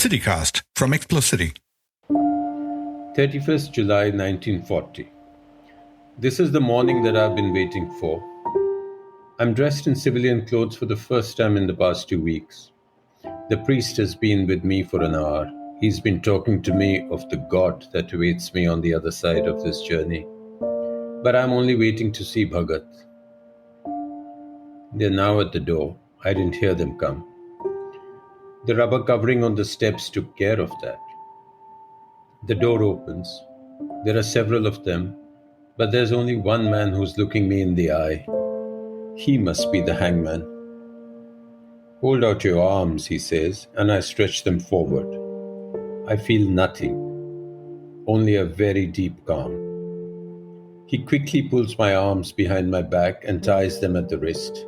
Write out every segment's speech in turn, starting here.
CityCast from Explocity. 31st July 1940. This is the morning that I've been waiting for. I'm dressed in civilian clothes for the first time in the past 2 weeks. The priest has been with me for an hour. He's been talking to me of the God that awaits me on the other side of this journey. But I'm only waiting to see Bhagat. They're now at the door. I didn't hear them come. The rubber covering on the steps took care of that. The door opens. There are several of them, but there's only one man who's looking me in the eye. He must be the hangman. "Hold out your arms," he says, and I stretch them forward. I feel nothing, only a very deep calm. He quickly pulls my arms behind my back and ties them at the wrist.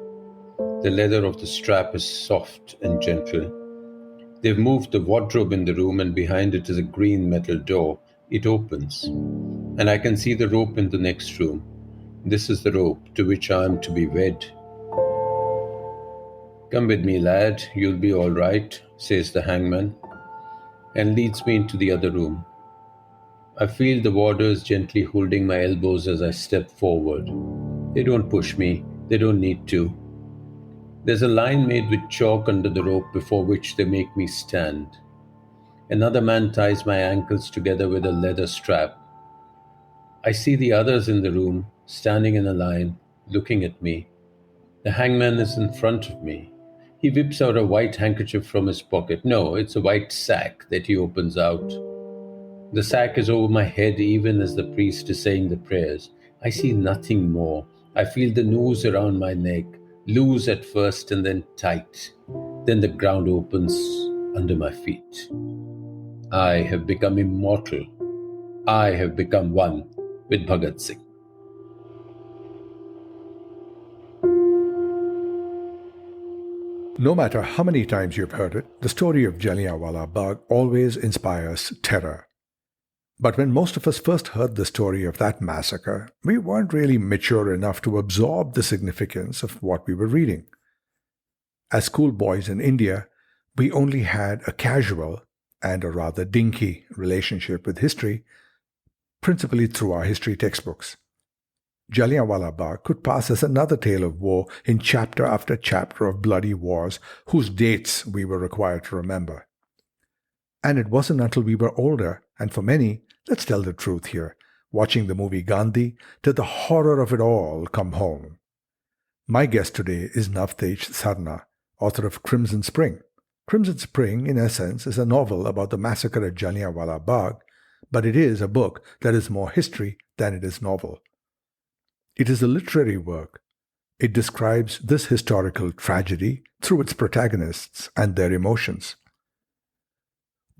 The leather of the strap is soft and gentle. They've moved the wardrobe in the room, and behind it is a green metal door. It opens, and I can see the rope in the next room. This is the rope to which I am to be wed. "Come with me, lad, you'll be all right," says the hangman, and leads me into the other room. I feel the warders gently holding my elbows as I step forward. They don't push me, they don't need to. There's a line made with chalk under the rope before which they make me stand. Another man ties my ankles together with a leather strap. I see the others in the room, standing in a line, looking at me. The hangman is in front of me. He whips out a white handkerchief from his pocket. No, it's a white sack that he opens out. The sack is over my head even as the priest is saying the prayers. I see nothing more. I feel the noose around my neck, loose at first and then tight. Then the ground opens under my feet. I have become immortal. I have become one with Bhagat Singh. No matter how many times you've heard it, the story of Jallianwala Bagh always inspires terror. But when most of us first heard the story of that massacre, we weren't really mature enough to absorb the significance of what we were reading. As schoolboys in India, we only had a casual and a rather dinky relationship with history, principally through our history textbooks. Jallianwala Bagh could pass as another tale of woe in chapter after chapter of bloody wars whose dates we were required to remember. And it wasn't until we were older, and for many, let's tell the truth here, watching the movie Gandhi, did the horror of it all come home. My guest today is Navtej Sarna, author of Crimson Spring. Crimson Spring, in essence, is a novel about the massacre at Jallianwala Bagh, but it is a book that is more history than it is novel. It is a literary work. It describes this historical tragedy through its protagonists and their emotions.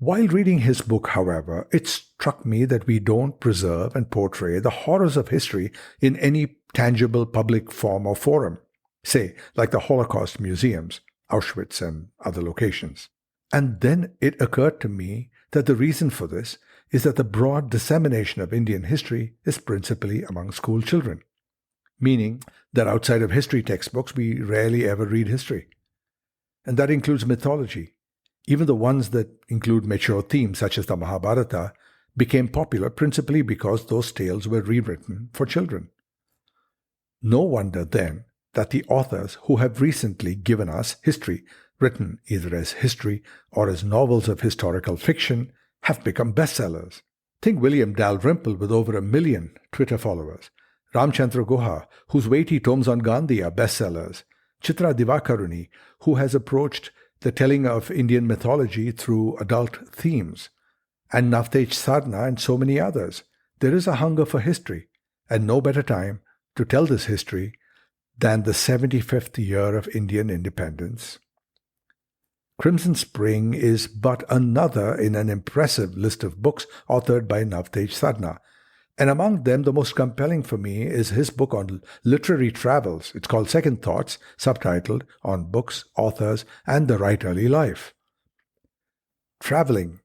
While reading his book, however, it struck me that we don't preserve and portray the horrors of history in any tangible public form or forum, say, like the Holocaust museums, Auschwitz, and other locations. And then it occurred to me that the reason for this is that the broad dissemination of Indian history is principally among school children, meaning that outside of history textbooks, we rarely ever read history. And that includes mythology. Even the ones that include mature themes, such as the Mahabharata, became popular principally because those tales were rewritten for children. No wonder, then, that the authors who have recently given us history, written either as history or as novels of historical fiction, have become bestsellers. Think William Dalrymple with over 1 million Twitter followers, Ramchandra Guha, whose weighty tomes on Gandhi are bestsellers, Chitra Divakaruni, who has approached the telling of Indian mythology through adult themes, and Navtej Sarna and so many others. There is a hunger for history, and no better time to tell this history than the 75th year of Indian independence. Crimson Spring is but another in an impressive list of books authored by Navtej Sarna, and among them the most compelling for me is his book on literary travels. It's called Second Thoughts, subtitled On Books, Authors, and the Right Early Life. Traveling,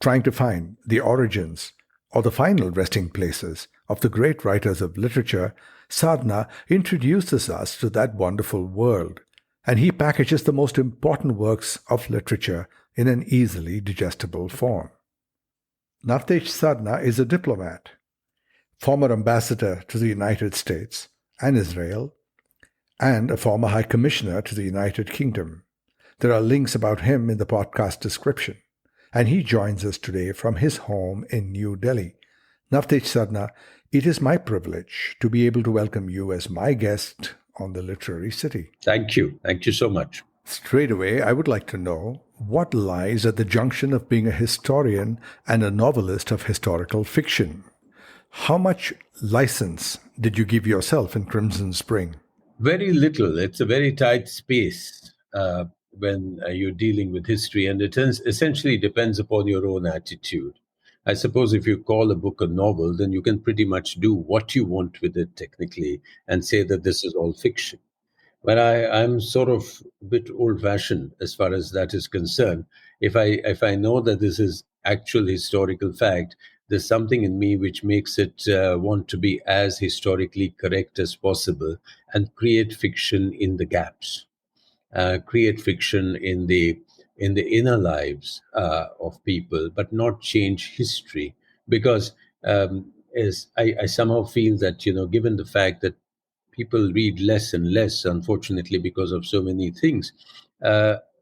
trying to find the origins or the final resting places of the great writers of literature, Sarna introduces us to that wonderful world and he packages the most important works of literature in an easily digestible form. Navtej Sarna is a diplomat, former ambassador to the United States and Israel, and a former High Commissioner to the United Kingdom. There are links about him in the podcast description, and he joins us today from his home in New Delhi. Navtej Sarna, it is my privilege to be able to welcome you as my guest on the Literary City. Thank you. Thank you so much. Straight away, I would like to know what lies at the junction of being a historian and a novelist of historical fiction. How much license did you give yourself in Crimson Spring? Very little. It's a very tight space when you're dealing with history, and it essentially depends upon your own attitude. I suppose if you call a book a novel, then you can pretty much do what you want with it technically and say that this is all fiction. But I'm sort of a bit old-fashioned as far as that is concerned. If I know that this is actual historical fact, there's something in me which makes it want to be as historically correct as possible and create fiction in the gaps, create fiction in the inner lives of people, but not change history. Because as I somehow feel that, given the fact that people read less and less, unfortunately, because of so many things.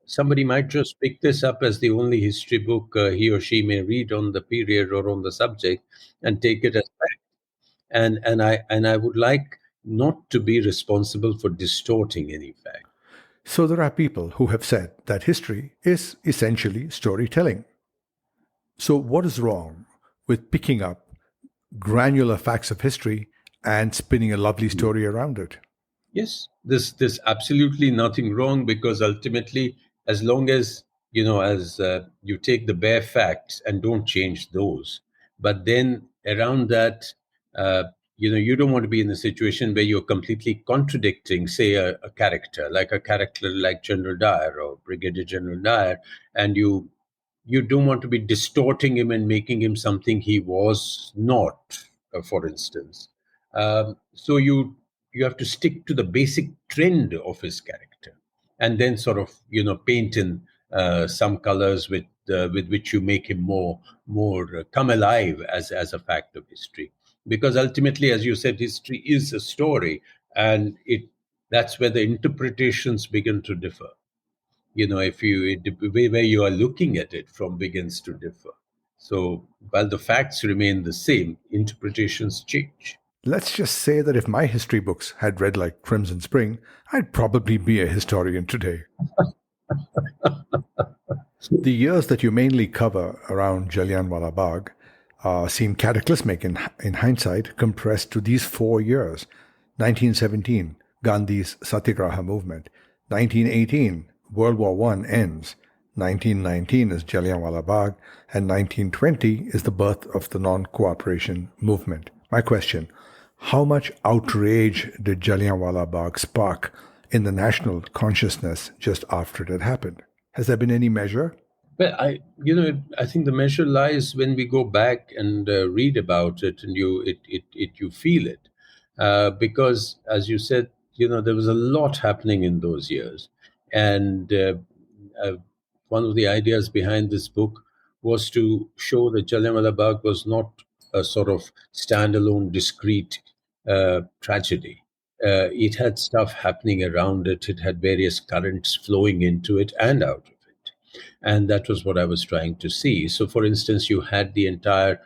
Somebody might just pick this up as the only history book he or she may read on the period or on the subject and take it as fact. And I would like not to be responsible for distorting any fact. So there are people who have said that history is essentially storytelling. So what is wrong with picking up granular facts of history and spinning a lovely story around it? Yes, there's absolutely nothing wrong, because ultimately, as long as as you take the bare facts and don't change those, but then around that, uh, you don't want to be in a situation where you're completely contradicting, say, a character like General Dyer or Brigadier General Dyer, and you don't want to be distorting him and making him something he was not, for instance. So you have to stick to the basic trend of his character, and then sort of paint in some colors with which you make him more come alive as a fact of history. Because ultimately, as you said, history is a story, and that's where the interpretations begin to differ. If the way where you are looking at it from begins to differ. So while the facts remain the same, interpretations change. Let's just say that if my history books had read like Crimson Spring, I'd probably be a historian today. The years that you mainly cover around Jallianwala Bagh seem cataclysmic in hindsight, compressed to these 4 years. 1917, Gandhi's Satyagraha movement. 1918, World War I ends. 1919 is Jallianwala Bagh, and 1920 is the birth of the non-cooperation movement. My question, how much outrage did Jallianwala Bagh spark in the national consciousness just after it had happened? Has there been any measure? Well, I think the measure lies when we go back and read about it, and you feel it, because as you said, there was a lot happening in those years, and uh, one of the ideas behind this book was to show that Jallianwala Bagh was not a sort of standalone, discrete tragedy. It had stuff happening around it. It had various currents flowing into it and out of it. And that was what I was trying to see. So, for instance, you had the entire,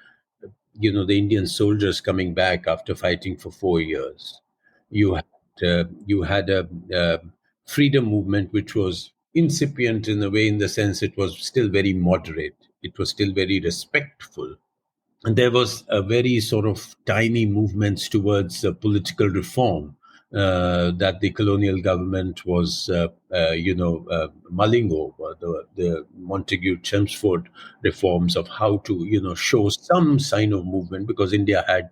the Indian soldiers coming back after fighting for 4 years. You had a freedom movement which was incipient in a way, in the sense it was still very moderate. It was still very respectful. And there was a very sort of tiny movements towards political reform that the colonial government was, mulling over, the Montagu-Chelmsford reforms of how to, show some sign of movement, because India had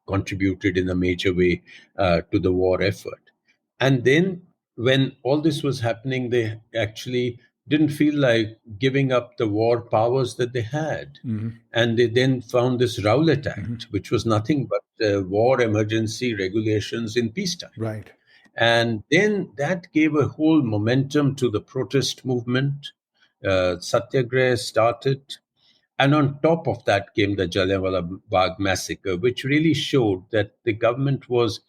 contributed in a major way to the war effort. And then when all this was happening, they actually didn't feel like giving up the war powers that they had. Mm-hmm. And they then found this Rowlatt Act, which was nothing but war emergency regulations in peacetime. Right. And then that gave a whole momentum to the protest movement. Satyagraha started. And on top of that came the Jallianwala Bagh massacre, which really showed that the government was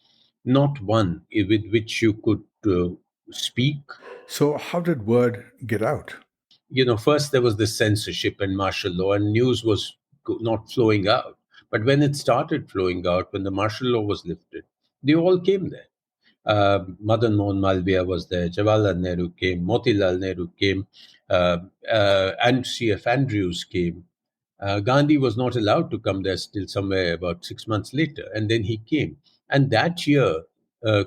not one with which you could speak. So, how did word get out? First there was the censorship and martial law, and news was not flowing out. But when it started flowing out, when the martial law was lifted, they all came there. Madan Mohan Malviya was there, Jawaharlal Nehru came, Motilal Nehru came, and C.F. Andrews came. Gandhi was not allowed to come there till somewhere about 6 months later, and then he came. And that year,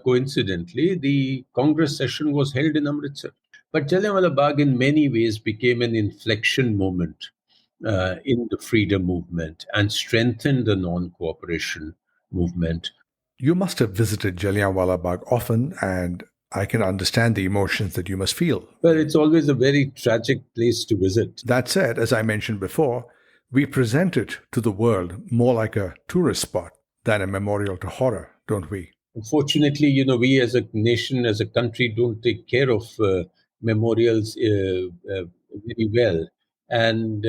coincidentally, the Congress session was held in Amritsar. But Jallianwala Bagh, in many ways, became an inflection moment in the freedom movement and strengthened the non-cooperation movement. You must have visited Jallianwala Bagh often, and I can understand the emotions that you must feel. Well, it's always a very tragic place to visit. That said, as I mentioned before, we present it to the world more like a tourist spot than a memorial to horror, don't we? Unfortunately, we as a nation, as a country, don't take care of memorials very well. And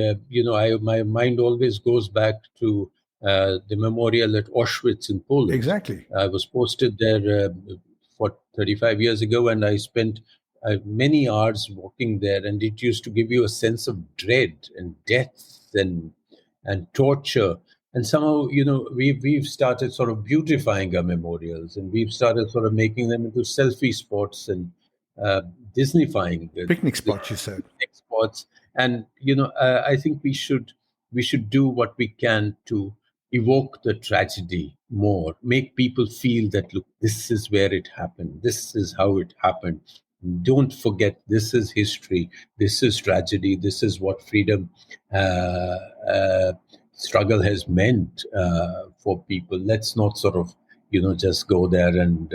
my mind always goes back to the memorial at Auschwitz in Poland. Exactly. I was posted there for 35 years ago, and I spent many hours walking there, and it used to give you a sense of dread and death and torture. And somehow, we've started sort of beautifying our memorials, and we've started sort of making them into selfie spots and uh, Disneyfying Picnic spots, you said. picnic spots. And I think we should do what we can to evoke the tragedy more, make people feel that, look, this is where it happened, this is how it happened. Don't forget, this is history, this is tragedy, this is what freedom uh, struggle has meant for people. Let's not sort of just go there and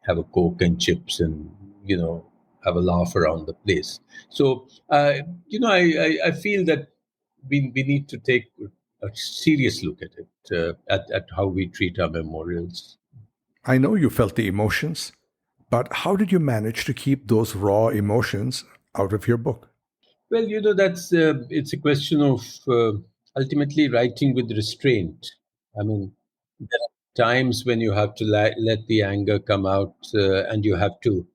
have a coke and chips and have a laugh around the place. So I feel that we need to take a serious look at it, at how we treat our memorials. I know you felt the emotions, but how did you manage to keep those raw emotions out of your book? Well, that's it's a question of ultimately writing with restraint. I mean, there are times when you have to let the anger come out, and you have to,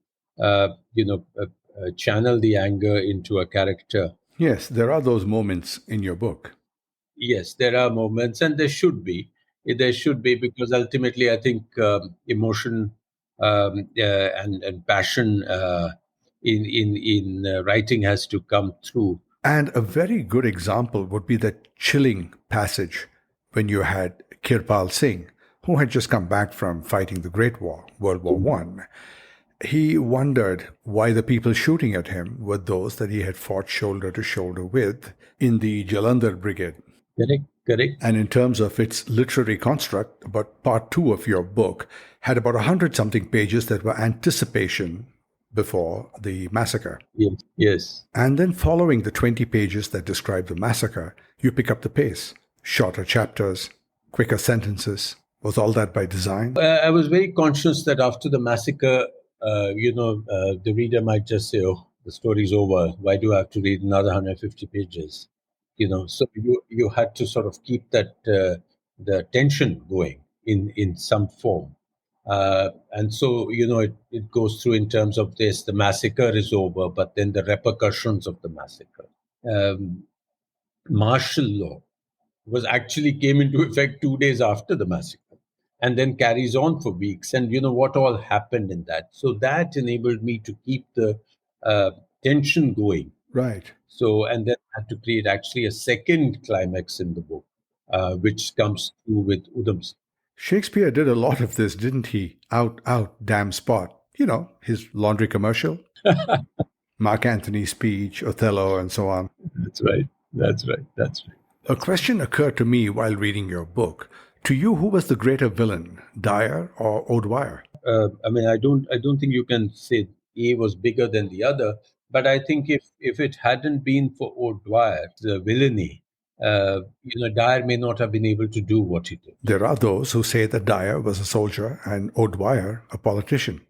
channel the anger into a character. Yes, there are those moments in your book. Yes, there are moments, and there should be. There should be, because ultimately, I think emotion and passion in writing has to come through. And a very good example would be that chilling passage when you had Kirpal Singh, who had just come back from fighting the Great War, World War One. He wondered why the people shooting at him were those that he had fought shoulder to shoulder with in the Jalandhar Brigade. Correct, correct. And in terms of its literary construct, about part two of your book had about 100 something pages that were anticipation before the massacre. Yes, yes. And then, following the 20 pages that describe the massacre, you pick up the pace. Shorter chapters, quicker sentences. Was all that by design? I was very conscious that after the massacre, the reader might just say, "Oh, the story's over. Why do I have to read another 150 pages?" So you had to sort of keep that the tension going in some form. And so, it goes through in terms of this: the massacre is over, but then the repercussions of the massacre. Um, Martial law was actually came into effect 2 days after the massacre, and then carries on for weeks. And what all happened in that. So that enabled me to keep the uh, tension going. Right. So, and then I had to create actually a second climax in the book, which comes through with Udham Singh. Shakespeare did a lot of this, didn't he? Out, out, damn spot. You know, his laundry commercial, Mark Antony's speech, Othello, and so on. That's right. That's right. That's right. A question occurred to me while reading your book. To you, who was the greater villain, Dyer or O'Dwyer? I mean, I don't think you can say A was bigger than the other, but I think if it hadn't been for O'Dwyer, the villainy, Dyer may not have been able to do what he did. There are those who say that Dyer was a soldier and O'Dwyer a politician.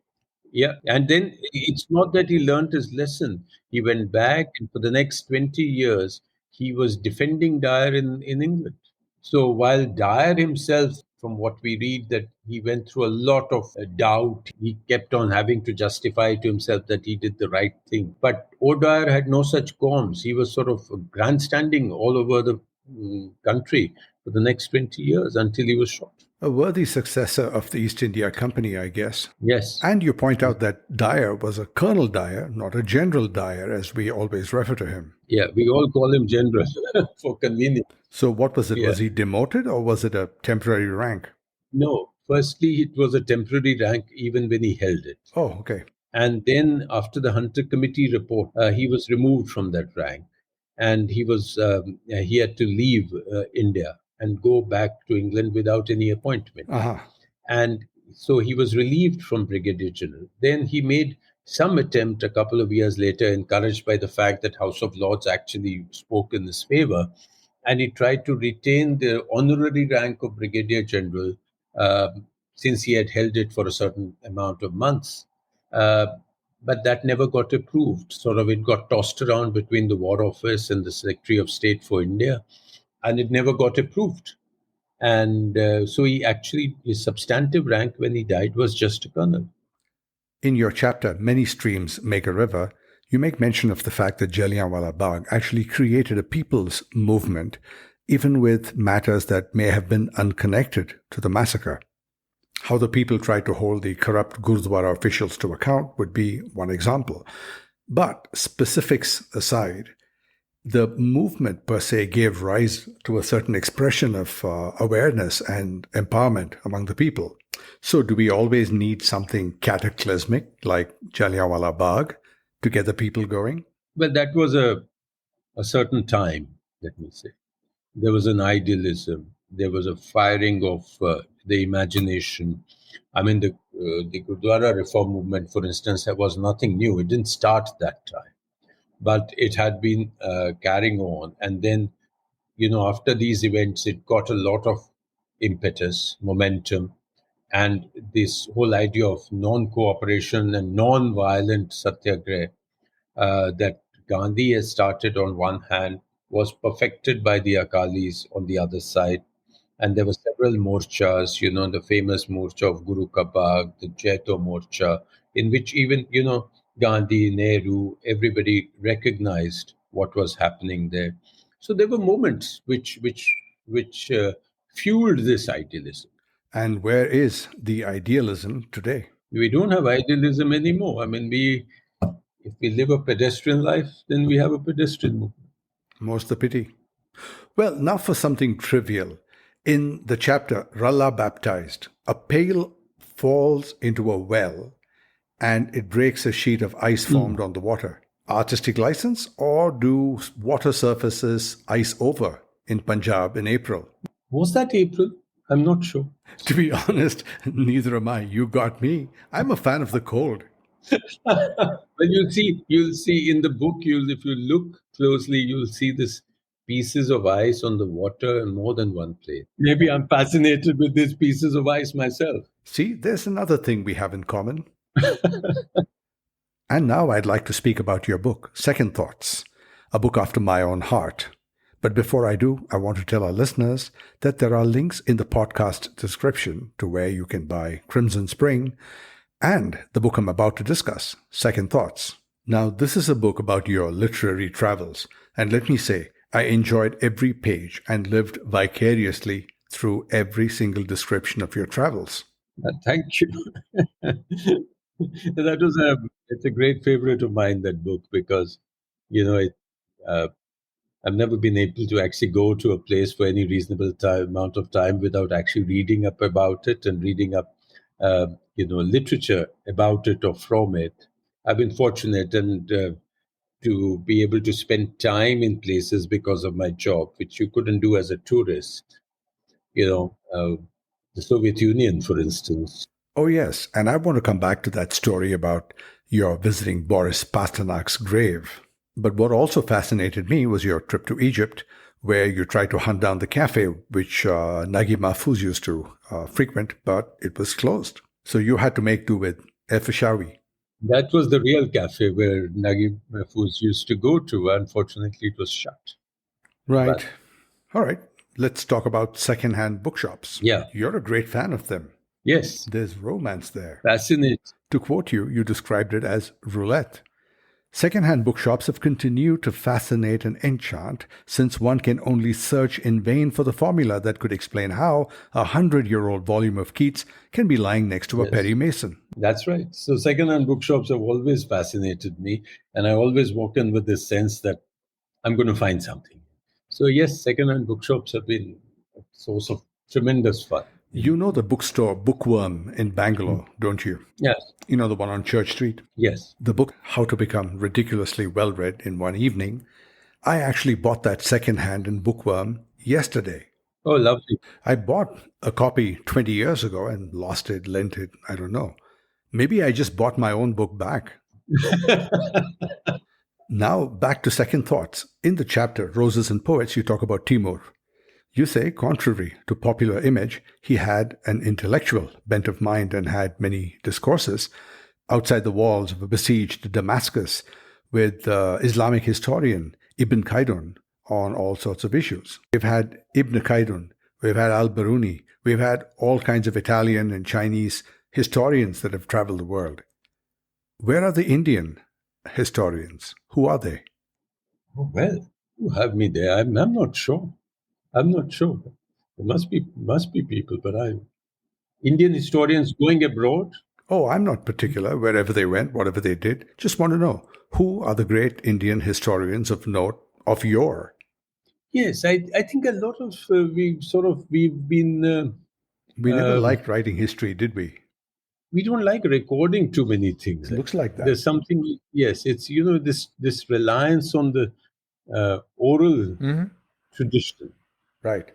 Yeah, and then it's not that he learned his lesson. He went back, and for the next 20 years, he was defending Dyer in England. So while Dyer himself, from what we read, that he went through a lot of doubt, he kept on having to justify to himself that he did the right thing. But O'Dwyer had no such qualms. He was sort of grandstanding all over the country for the next 20 years until he was shot. A worthy successor of the East India Company, I guess. Yes. And you point out that Dyer was a Colonel Dyer, not a General Dyer, as we always refer to him. Yeah, we all call him general for convenience. So, what was it? Yeah. Was he demoted or was it a temporary rank? No, firstly, it was a temporary rank even when he held it. Oh, okay. And then, after the Hunter Committee report, he was removed from that rank, and he had to leave India and go back to England without any appointment. Uh-huh. And so he was relieved from Brigadier General. Then he made some attempt a couple of years later, encouraged by the fact that House of Lords actually spoke in his favor, and he tried to retain the honorary rank of Brigadier General since he had held it for a certain amount of months. Uh, but that never got approved. Sort of, it got tossed around between the War Office and the Secretary of State for India, and it never got approved. And so he actually, his substantive rank when he died was just a colonel. In your chapter, Many Streams Make a River, you make mention of the fact that Jallianwala Bagh actually created a people's movement, even with matters that may have been unconnected to the massacre. How the people tried to hold the corrupt Gurdwara officials to account would be one example. But specifics aside, the movement per se gave rise to a certain expression of awareness and empowerment among the people. So, do we always need something cataclysmic like Jallianwala Bagh to get the people going? Well, that was a certain time, let me say. There was an idealism, there was a firing of the imagination. I mean, the Gurdwara reform movement, for instance, was nothing new. It didn't start that time, but it had been carrying on. And then, after these events, it got a lot of impetus, momentum, and this whole idea of non-cooperation and non-violent satyagraha that Gandhi has started on one hand was perfected by the Akalis on the other side. And there were several morchas, the famous morcha of Guru Ka Bagh, the Jaito morcha, in which even, Gandhi, Nehru, everybody recognized what was happening there. So there were moments which fueled this idealism. And where is the idealism today? We don't have idealism anymore. I mean, if we live a pedestrian life, then we have a pedestrian movement. Most the pity. Well, now for something trivial. In the chapter Ralla Baptized, a pail falls into a well and it breaks a sheet of ice formed on the water. Artistic license, or do water surfaces ice over in Punjab in April? Was that April? I'm not sure. To be honest, neither am I. You got me. I'm a fan of the cold. Well, you'll see in the book. If you look closely, you'll see this pieces of ice on the water in more than one place. Maybe I'm fascinated with these pieces of ice myself. See, there's another thing we have in common. And now I'd like to speak about your book, Second Thoughts, a book after my own heart. But before I do, I want to tell our listeners that there are links in the podcast description to where you can buy Crimson Spring and the book I'm about to discuss, Second Thoughts. Now, this is a book about your literary travels, and let me say, I enjoyed every page and lived vicariously through every single description of your travels. Thank you. It's a great favorite of mine, that book, because I've never been able to actually go to a place for any reasonable amount of time without actually reading up about it and reading up, literature about it or from it. I've been fortunate and to be able to spend time in places because of my job, which you couldn't do as a tourist. The Soviet Union, for instance. Oh, yes, and I want to come back to that story about your visiting Boris Pasternak's grave. But what also fascinated me was your trip to Egypt, where you tried to hunt down the cafe which Nagi Mahfouz used to frequent, but it was closed. So you had to make do with efishawi. That was the real cafe where Naguib Mahfouz used to go to. Unfortunately, it was shut. Right. But All right. Let's talk about second-hand bookshops. yeah, You're a great fan of them. yes, There's romance there. fascinating. To quote you, you described it as roulette. Second-hand bookshops have continued to fascinate and enchant since one can only search in vain for the formula that could explain how a 100-year-old volume of Keats can be lying next to a Yes. Perry Mason. That's right. So second-hand bookshops have always fascinated me, and I always walk in with this sense that I'm going to find something. So yes, second-hand bookshops have been a source of tremendous fun. You know the bookstore Bookworm in Bangalore, don't you? Yes, You know the one on Church Street? yes. The book How to Become Ridiculously Well Read in One Evening. I actually bought that secondhand in Bookworm yesterday. Oh, lovely. I bought a copy 20 years ago and lost it, lent it, I don't know. Maybe I just bought my own book back. Now, back to second thoughts. In the chapter Roses and Poets, you talk about Timur. You say, contrary to popular image, he had an intellectual bent of mind and had many discourses outside the walls of a besieged Damascus with Islamic historian Ibn Khaldun on all sorts of issues. We've had Ibn Khaldun, we've had al-Biruni, we've had all kinds of Italian and Chinese historians that have traveled the world. Where are the Indian historians? Who are they? Oh, well, you have me there. I'm not sure. I'm not sure. There must be people, but I Indian historians going abroad. Oh, I'm not particular wherever they went, whatever they did. Just want to know who are the great Indian historians of note of yore? Yes, I think a lot of we've been We never um, liked writing history, did we? we don't like recording too many things. It looks like that. There's something. Yes, it's this reliance on the oral Hmm. tradition. Right.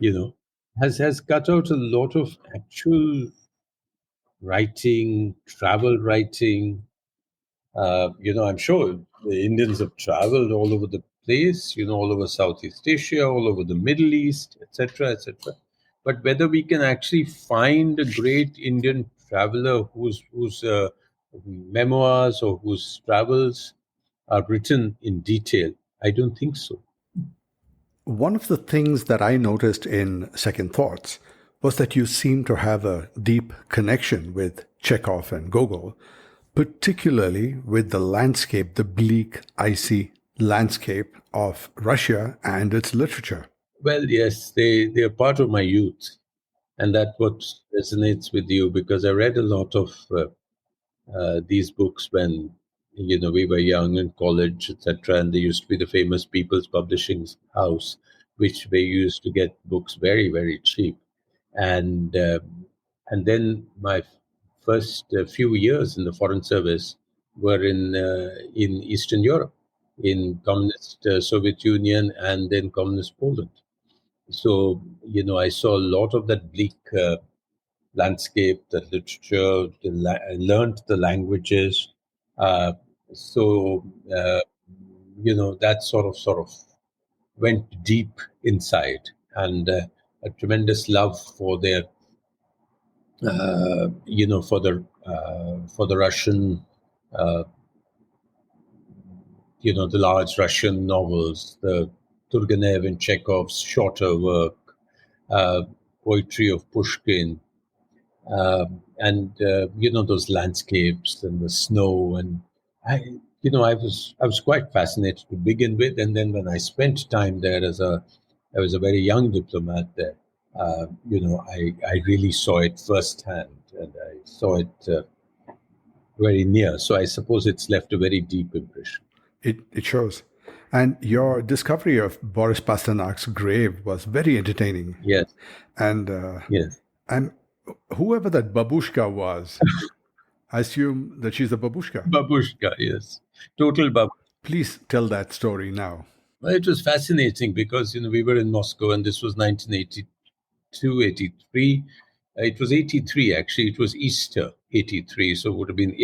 Has cut out a lot of actual writing, travel writing. I'm sure the Indians have traveled all over the place, all over Southeast Asia, all over the Middle East, etc., etc. But whether we can actually find a great Indian traveler whose memoirs or whose travels are written in detail, I don't think so. One of the things that I noticed in Second Thoughts was that you seem to have a deep connection with Chekhov and Gogol, particularly with the landscape, the bleak, icy landscape of Russia and its literature. Well, yes, they are part of my youth, and that what resonates with you because I read a lot of these books when we were young in college, etc. And they used to be the famous People's Publishing House, which we used to get books very very cheap, and and then my first few years in the foreign service were in Eastern Europe, in communist Soviet Union, and then communist Poland. So I saw a lot of that bleak landscape, the literature, I learned the languages. Uh, so that sort of went deep inside, and a tremendous love for their for the Russian, uh, the large Russian novels, the Turgenev and Chekhov's shorter work, uh, poetry of Pushkin, and those landscapes and the snow, and I was quite fascinated to begin with, and then when I spent time there I was a very young diplomat there. I really saw it firsthand, and I saw it very near. So I suppose it's left a very deep impression. It shows. And your discovery of Boris Pasternak's grave was very entertaining. Yes, And yes. and whoever that babushka was, I assume that she's a babushka. Babushka, yes, total babushka. Please tell that story now. Well, it was fascinating because we were in Moscow, and this was 1982, 83. It was 83 actually. It was Easter 83, so it would have been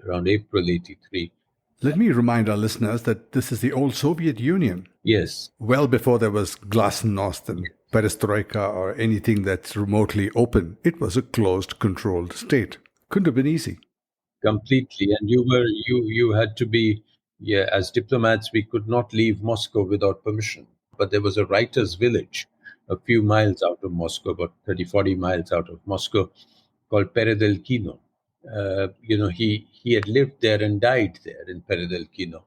around April 83. Let me remind our listeners that this is the old Soviet Union, Yes, well before there was glasnost and perestroika or anything that's remotely open. It was a closed, controlled state. Couldn't have been easy. completely. And you had to be, yeah, as diplomats, we could not leave Moscow without permission. But there was a writer's village a few miles out of Moscow, about 30, 40 miles out of Moscow, called Peredelkino. He had lived there and died there in Peredelkino.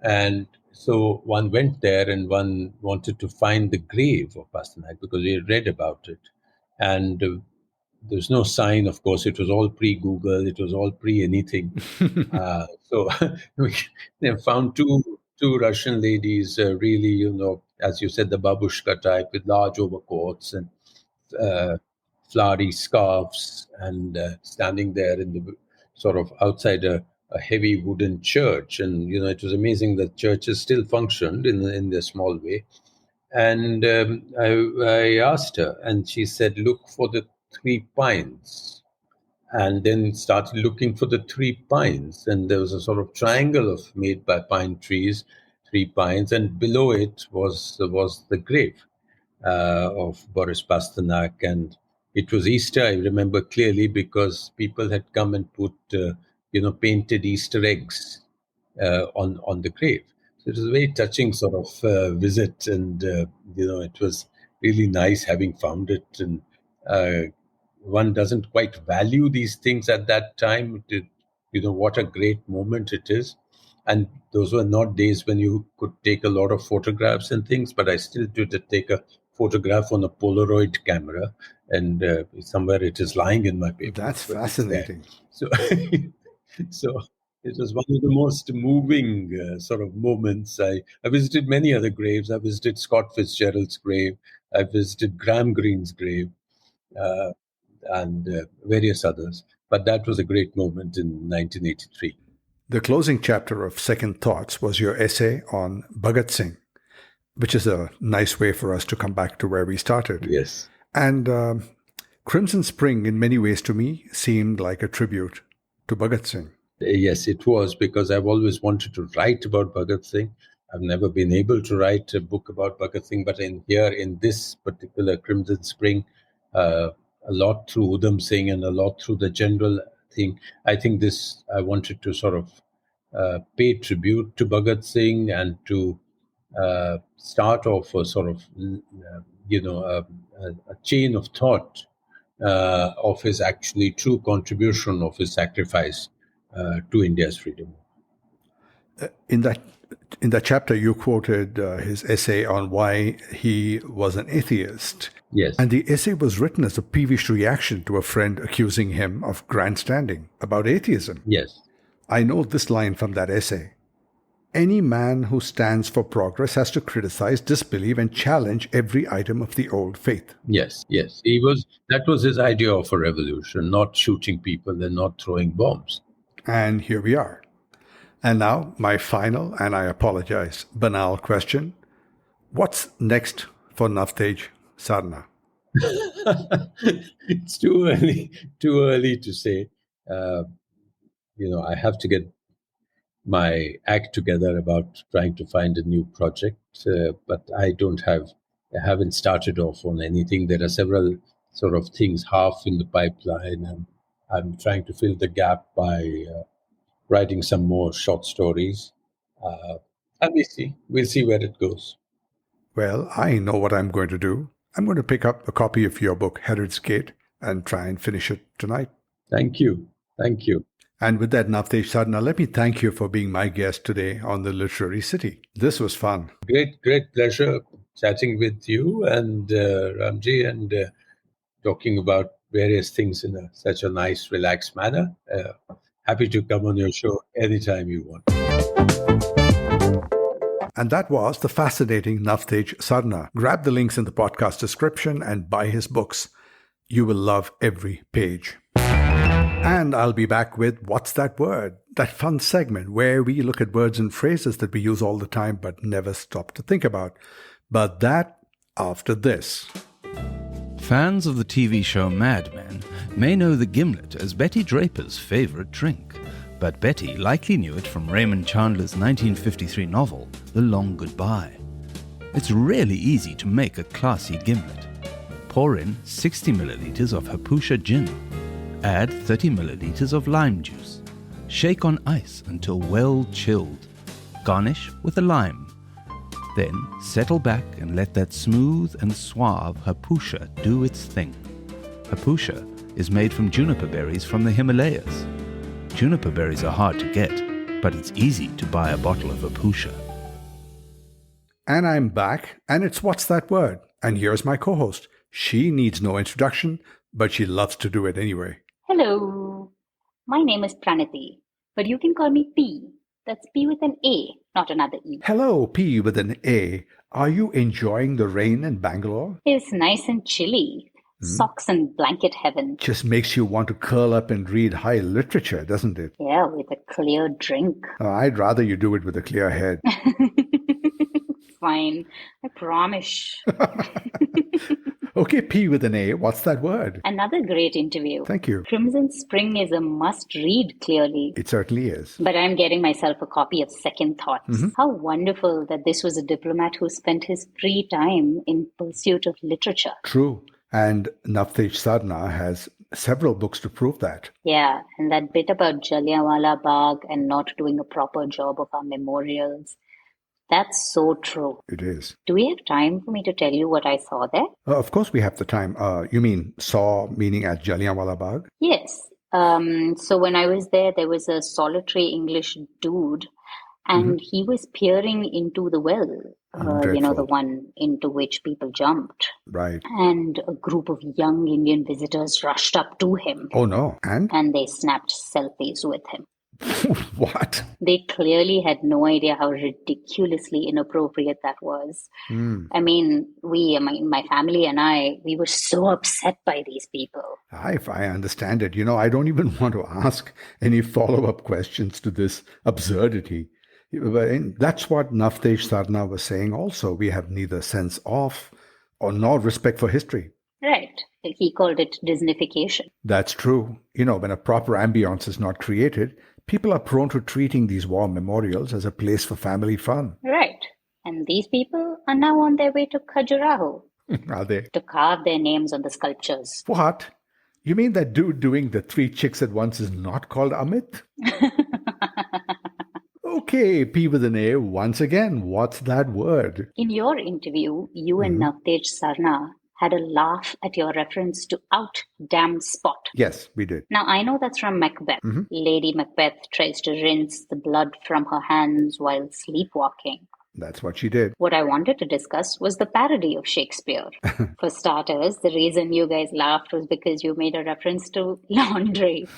And so one went there and one wanted to find the grave of Pasternak because he had read about it. And there's no sign, of course. It was all pre-Google. It was all pre-anything. So we they found two Russian ladies, really, as you said, the babushka type with large overcoats and uh, flowery scarves, and standing there in the sort of outside a heavy wooden church. And it was amazing that churches still functioned in their small way. And I asked her, and she said, "Look for the three pines." And then started looking for the three pines, and there was a sort of triangle made by pine trees, three pines, and below it was the grave of Boris Pasternak. And it was Easter, I remember clearly, because people had come and put painted Easter eggs on the grave. So it was a very touching sort of visit, and it was really nice having found it. And one doesn't quite value these things at that time. What a great moment it is. And those were not days when you could take a lot of photographs and things, but I still did take a photograph on a Polaroid camera, and somewhere it is lying in my papers. That's but it's there. fascinating. So, so it was one of the most moving sort of moments. I visited many other graves. I visited Scott Fitzgerald's grave. I visited Graham Greene's grave. And various others. But that was a great moment in 1983. The closing chapter of Second Thoughts was your essay on Bhagat Singh, which is a nice way for us to come back to where we started. Yes. And Crimson Spring, in many ways to me, seemed like a tribute to Bhagat Singh. Yes, it was, because I've always wanted to write about Bhagat Singh. I've never been able to write a book about Bhagat Singh, but in this particular Crimson Spring, a lot through Udham Singh and a lot through the general thing. I think I wanted to sort of pay tribute to Bhagat Singh and to start off a sort of, a chain of thought of his actually true contribution, of his sacrifice to India's freedom. In that chapter, you quoted his essay on why he was an atheist. Yes. And the essay was written as a peevish reaction to a friend accusing him of grandstanding about atheism. Yes. I know this line from that essay. Any man who stands for progress has to criticize, disbelieve, and challenge every item of the old faith. Yes. That was his idea of a revolution, not shooting people and not throwing bombs. And here we are. And now, my final, and I apologize, banal question. What's next for Navtej Sarna? It's too early to say. I have to get my act together about trying to find a new project, but I haven't started off on anything. There are several sort of things half in the pipeline, and I'm trying to fill the gap by writing some more short stories. And we'll see where it goes. Well, I know what I'm going to do. I'm going to pick up a copy of your book, Herod's Gate, and try and finish it tonight. Thank you. And with that, Navtej Sarna, let me thank you for being my guest today on The Literary City. This was fun. Great pleasure chatting with you and Ramji, and talking about various things in such a nice, relaxed manner. Happy to come on your show anytime you want. And that was the fascinating Navtej Sarna. Grab the links in the podcast description and buy his books. You will love every page. And I'll be back with What's That Word? That fun segment where we look at words and phrases that we use all the time but never stop to think about. But that after this. Fans of the TV show Mad Men may know the gimlet as Betty Draper's favorite drink, but Betty likely knew it from Raymond Chandler's 1953 novel, The Long Goodbye. It's really easy to make a classy gimlet. Pour in 60 milliliters of Hapusha gin. Add 30 milliliters of lime juice. Shake on ice until well chilled. Garnish with a lime. Then settle back and let that smooth and suave hapusha do its thing. Hapusha is made from juniper berries from the Himalayas. Juniper berries are hard to get, but it's easy to buy a bottle of hapusha. And I'm back, and it's What's That Word? And here's my co-host. She needs no introduction, but she loves to do it anyway. Hello, my name is Pranati, but you can call me P. That's P with an A, not another E. Hello, P with an A. Are you enjoying the rain in Bangalore? It's nice and chilly. Socks and blanket heaven. Just makes you want to curl up and read high literature, doesn't it? Yeah, with a clear drink. I'd rather you do it with a clear head. Fine, I promise. Okay, P with an A. What's that word? Another great interview. Thank you. Crimson Spring is a must-read, clearly. It certainly is. But I'm getting myself a copy of Second Thoughts. How wonderful that this was a diplomat who spent his free time in pursuit of literature. True. And Navtej Sarna has several books to prove that. Yeah, and that bit about Jallianwala Bagh and not doing a proper job of our memorials. That's so true. It is. Do we have time for me to tell you what I saw there? Of course we have the time. You mean saw, meaning at Jallianwala Bagh? Yes. So when I was there was a solitary English dude, and he was peering into the well, Dreadful. the one into which people jumped. Right. And a group of young Indian visitors rushed up to him, Oh no. And? and they snapped selfies with him. What? They clearly had no idea how ridiculously inappropriate that was. I mean, my family and we were so upset by these people. If I understand it, I don't even want to ask any follow-up questions to this absurdity. And that's what Navtej Sarna was saying also. We have neither sense of or nor respect for history. Right. He called it Disneyfication. That's true. When a proper ambience is not created, people are prone to treating these war memorials as a place for family fun. Right. And these people are now on their way to Khajuraho Are they? to carve their names on the sculptures. What? You mean that dude doing the 3 chicks at once is not called Amit? Okay, P with an A, once again, what's that word? In your interview, you and Navtej Sarna had a laugh at your reference to out damn spot. Yes, we did. Now, I know that's from Macbeth. Lady Macbeth tries to rinse the blood from her hands while sleepwalking. That's what she did. What I wanted to discuss was the parody of Shakespeare. For starters, the reason you guys laughed was because you made a reference to laundry.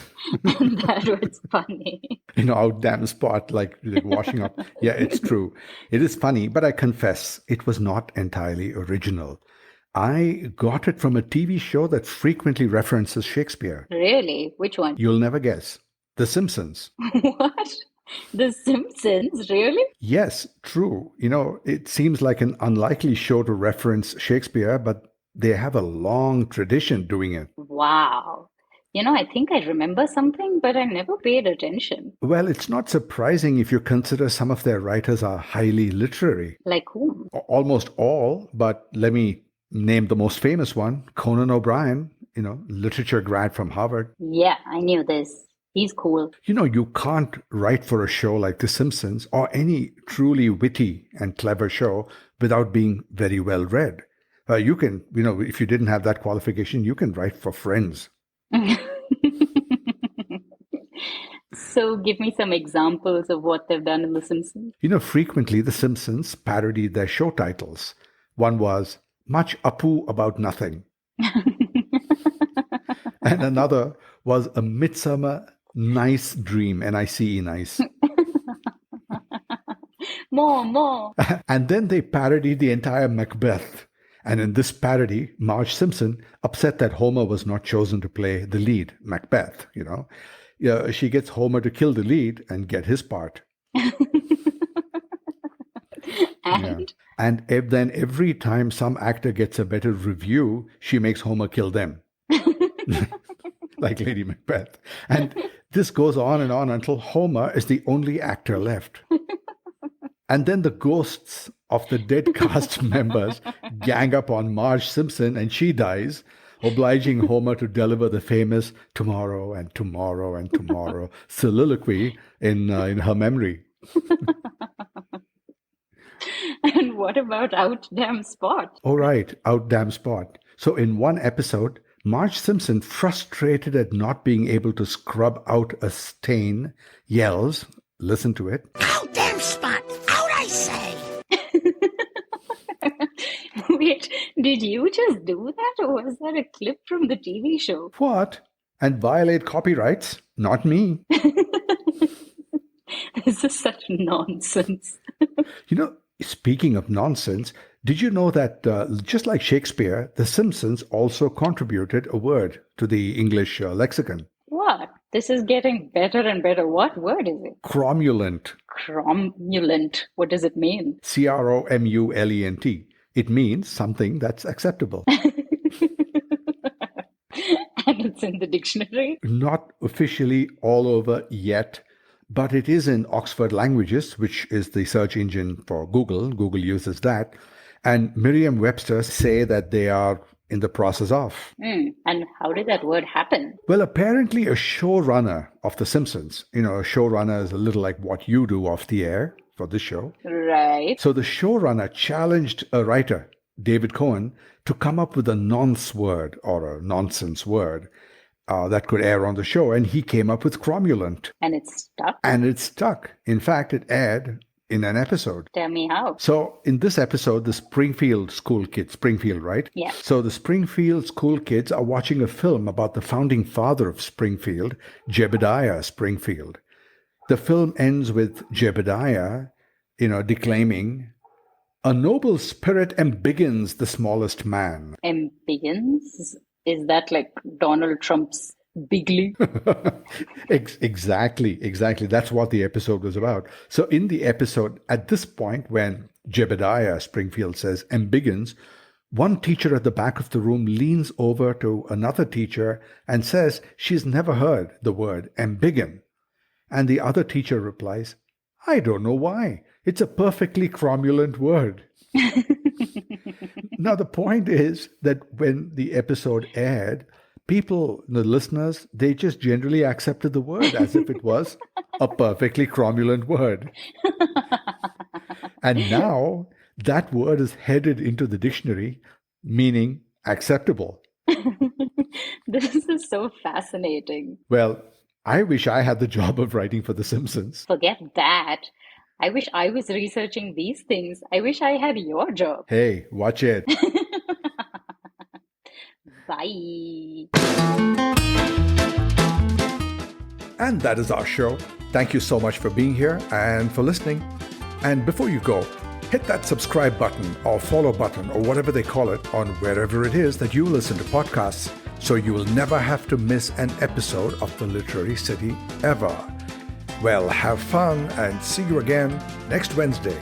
And that was funny. Out damn spot, like washing up. Yeah, it's true. It is funny, but I confess it was not entirely original. I got it from a TV show that frequently references Shakespeare. Really? Which one? You'll never guess. The Simpsons. What? The Simpsons? Really? Yes, true. It seems like an unlikely show to reference Shakespeare, but they have a long tradition doing it. Wow. I think I remember something, but I never paid attention. Well, it's not surprising if you consider some of their writers are highly literary. Like whom? Almost all, but let me name the most famous one, Conan O'Brien, literature grad from Harvard. Yeah, I knew this. He's cool. You can't write for a show like The Simpsons or any truly witty and clever show without being very well read. You can, if you didn't have that qualification, you can write for Friends. So give me some examples of what they've done in The Simpsons. Frequently The Simpsons parodied their show titles. One was Much Apu About Nothing. And another was A Midsummer Nice Dream, N-I-C-E, nice. More. And then they parodied the entire Macbeth. And in this parody, Marge Simpson, upset that Homer was not chosen to play the lead, Macbeth, she gets Homer to kill the lead and get his part. And? And then every time some actor gets a better review, she makes Homer kill them. Like Lady Macbeth. And this goes on and on until Homer is the only actor left. And then the ghosts of the dead cast members gang up on Marge Simpson and she dies, obliging Homer to deliver the famous tomorrow and tomorrow and tomorrow soliloquy in her memory. And what about Out Damn Spot? Oh, right, out damn spot. So in one episode, Marge Simpson, frustrated at not being able to scrub out a stain, yells, listen to it, Out damn spot! Out, I say! Wait, did you just do that, or was that a clip from the TV show? "What?" And violate copyrights? Not me. This is such nonsense. Speaking of nonsense, did you know that just like Shakespeare, The Simpsons also contributed a word to the English lexicon? What? This is getting better and better. What word is it? Cromulent. Cromulent. What does it mean? Cromulent. It means something that's acceptable. And it's in the dictionary? Not officially all over yet, but it is in Oxford Languages, which is the search engine for Google. Google uses that. And Merriam-Webster say that they are in the process of. And how did that word happen? Well, apparently a showrunner of The Simpsons, a showrunner is a little like what you do off the air for this show. Right. So the showrunner challenged a writer, David Cohen, to come up with a nonce word or a nonsense word that could air on the show. And he came up with cromulent. And it stuck? And it stuck. In fact, it aired in an episode. Tell me how. So in this episode, the Springfield school kids, Springfield, right? Yeah. So the Springfield school kids are watching a film about the founding father of Springfield, Jebediah Springfield. The film ends with Jebediah, declaiming, "A noble spirit embiggens the smallest man." Embiggens? Is that like Donald Trump's bigly? Exactly. That's what the episode was about. So in the episode, at this point, when Jebediah Springfield says embiggens, one teacher at the back of the room leans over to another teacher and says she's never heard the word embiggen. And the other teacher replies, "I don't know why. It's a perfectly cromulent word." Now, the point is that when the episode aired, people, the listeners, they just generally accepted the word as if it was a perfectly cromulent word. And now that word is headed into the dictionary, meaning acceptable. This is so fascinating. Well, I wish I had the job of writing for The Simpsons. Forget that. I wish I was researching these things. I wish I had your job. Hey, watch it. Bye. And that is our show. Thank you so much for being here and for listening. And before you go, hit that subscribe button or follow button or whatever they call it on wherever it is that you listen to podcasts, so you will never have to miss an episode of The Literary City ever. Well, have fun and see you again next Wednesday.